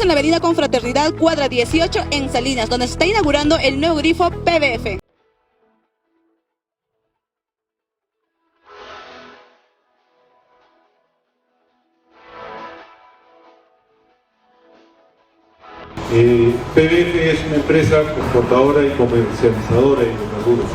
en la avenida Confraternidad, cuadra 18 en Salinas, donde se está inaugurando el nuevo grifo PBF. PBF es una empresa exportadora y comercializadora de hidrocarburos.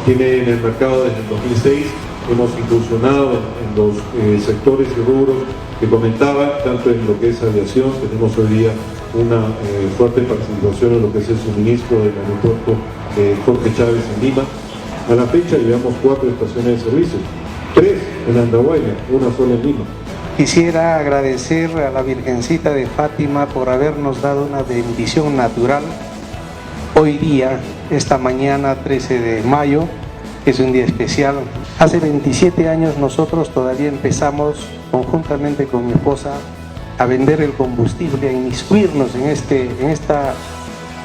Tiene en el mercado desde el 2006, hemos incursionado en los sectores y rubros que comentaba, tanto en lo que es aviación. Tenemos hoy día una fuerte participación en lo que es el suministro del aeropuerto Jorge Chávez en Lima. A la fecha llevamos 4 estaciones de servicio, 3 en Andahuaylas, una sola en Lima. Quisiera agradecer a la Virgencita de Fátima por habernos dado una bendición natural. Hoy día, esta mañana 13 de mayo, es un día especial. Hace 27 años nosotros todavía empezamos, conjuntamente con mi esposa, a vender el combustible, a inmiscuirnos en esta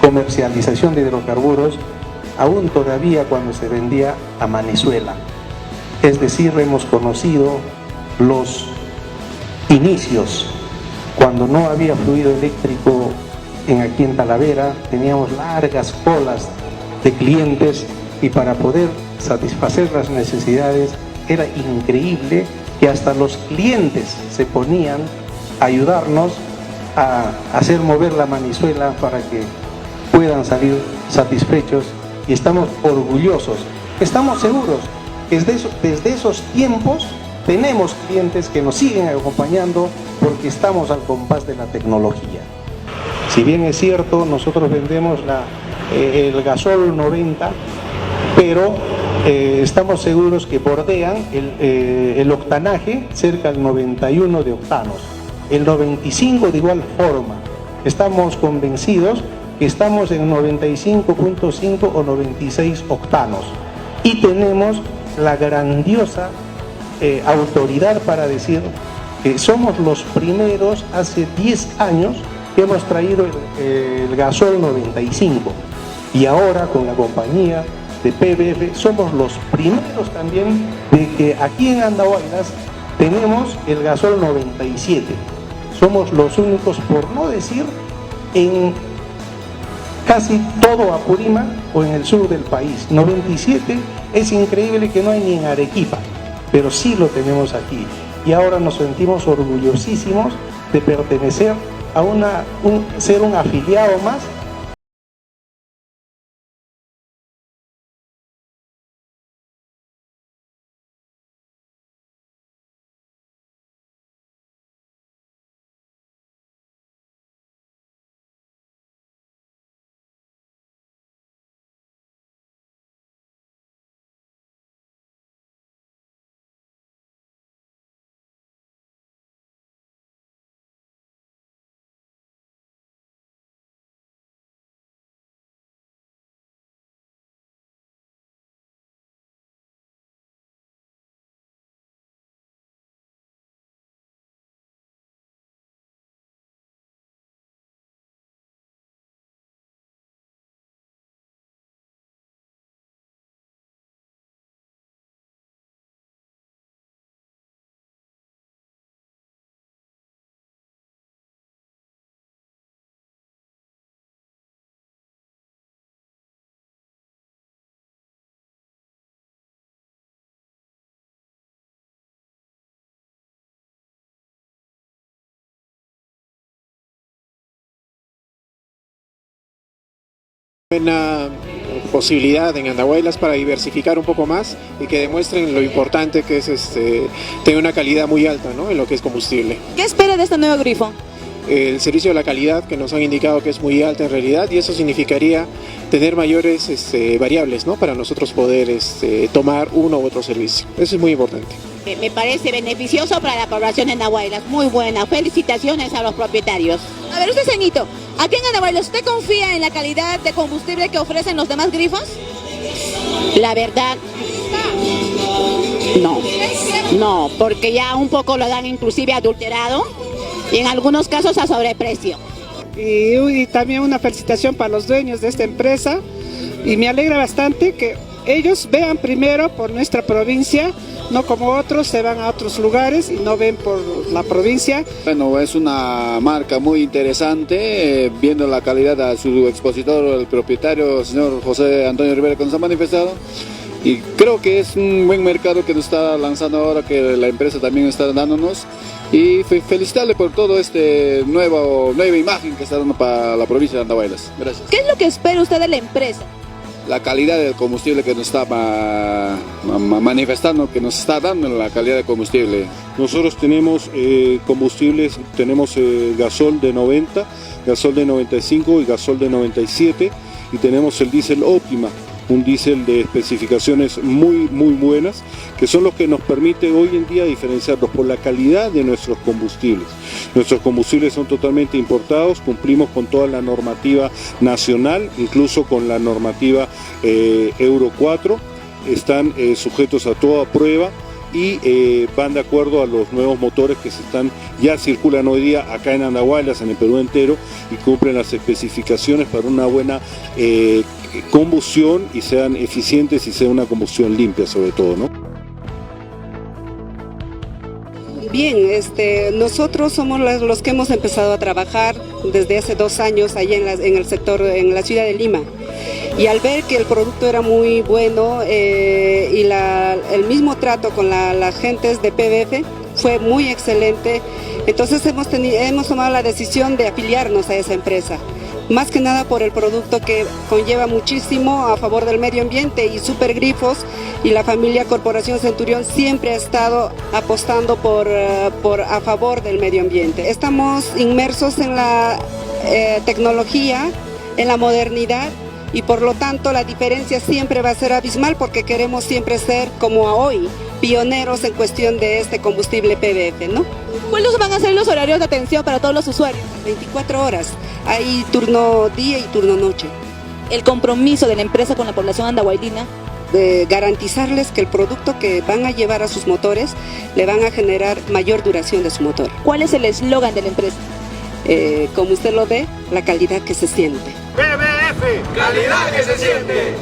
comercialización de hidrocarburos, aún todavía cuando se vendía a Venezuela. Es decir, hemos conocido los inicios, cuando no había fluido eléctrico aquí en Talavera, teníamos largas colas de clientes y para poder satisfacer las necesidades era increíble que hasta los clientes se ponían a ayudarnos a hacer mover la manizuela para que puedan salir satisfechos, y estamos orgullosos, estamos seguros que desde esos tiempos tenemos clientes que nos siguen acompañando porque estamos al compás de la tecnología. Si bien es cierto, nosotros vendemos el gasol 90, pero estamos seguros que bordean el octanaje cerca del 91 de octanos, el 95 de igual forma. Estamos convencidos que estamos en 95.5 o 96 octanos y tenemos la grandiosa autoridad para decir que somos los primeros hace 10 años que hemos traído el gasol 95, y ahora con la compañía de PBF somos los primeros también de que aquí en Andahuaylas tenemos el gasol 97. Somos los únicos, por no decir en casi todo Apurímac o en el sur del país. 97 es increíble que no hay ni en Arequipa, pero sí lo tenemos aquí, y ahora nos sentimos orgullosísimos de pertenecer a ser un afiliado más. Buena posibilidad en Andahuaylas para diversificar un poco más y que demuestren lo importante que es tener una calidad muy alta, ¿no?, en lo que es combustible. ¿Qué espera de este nuevo grifo? El servicio de la calidad, que nos han indicado que es muy alta en realidad, y eso significaría tener mayores variables, ¿no?, para nosotros poder tomar uno u otro servicio. Eso es muy importante. Me parece beneficioso para la población de Andahuaylas, muy buena. Felicitaciones a los propietarios. A ver, usted, señito, aquí en Andahuaylas, ¿usted confía en la calidad de combustible que ofrecen los demás grifos? La verdad, no, porque ya un poco lo dan inclusive adulterado y en algunos casos a sobreprecio. Y también una felicitación para los dueños de esta empresa, y me alegra bastante que ellos vean primero por nuestra provincia, no como otros se van a otros lugares y no ven por la provincia. Bueno, es una marca muy interesante, viendo la calidad de su expositor, el propietario, señor José Antonio Rivera, que nos ha manifestado. Y creo que es un buen mercado que nos está lanzando ahora, que la empresa también está dándonos. Y felicitarle por todo nueva imagen que está dando para la provincia de Andahuaylas. Gracias. ¿Qué es lo que espera usted de la empresa? La calidad del combustible que nos está manifestando, que nos está dando la calidad de combustible. Nosotros tenemos combustibles, tenemos gasol de 90, gasol de 95 y gasol de 97, y tenemos el diésel Optima, un diésel de especificaciones muy buenas, que son los que nos permite hoy en día diferenciarnos por la calidad de nuestros combustibles. Nuestros combustibles son totalmente importados, cumplimos con toda la normativa nacional, incluso con la normativa Euro 4, están sujetos a toda prueba y van de acuerdo a los nuevos motores que ya circulan hoy día acá en Andahuaylas, en el Perú entero, y cumplen las especificaciones para una buena combustión y sean eficientes y sea una combustión limpia sobre todo, ¿no? Bien, nosotros somos los que hemos empezado a trabajar desde hace 2 años allá en el sector, en la ciudad de Lima. Y al ver que el producto era muy bueno y el mismo trato con las gentes de PBF fue muy excelente, entonces hemos tomado la decisión de afiliarnos a esa empresa. Más que nada por el producto que conlleva muchísimo a favor del medio ambiente, y Supergrifos y la familia Corporación Centurión siempre ha estado apostando a favor del medio ambiente. Estamos inmersos en la tecnología, en la modernidad, y por lo tanto la diferencia siempre va a ser abismal, porque queremos siempre ser como hoy, pioneros en cuestión de este combustible PBF, ¿no? ¿Cuáles van a ser los horarios de atención para todos los usuarios? 24 horas, hay turno día y turno noche. El compromiso de la empresa con la población andahuaylina, de garantizarles que el producto que van a llevar a sus motores le van a generar mayor duración de su motor. ¿cuál es el eslogan de la empresa? Como usted lo ve, la calidad que se siente. PBF, calidad que se siente.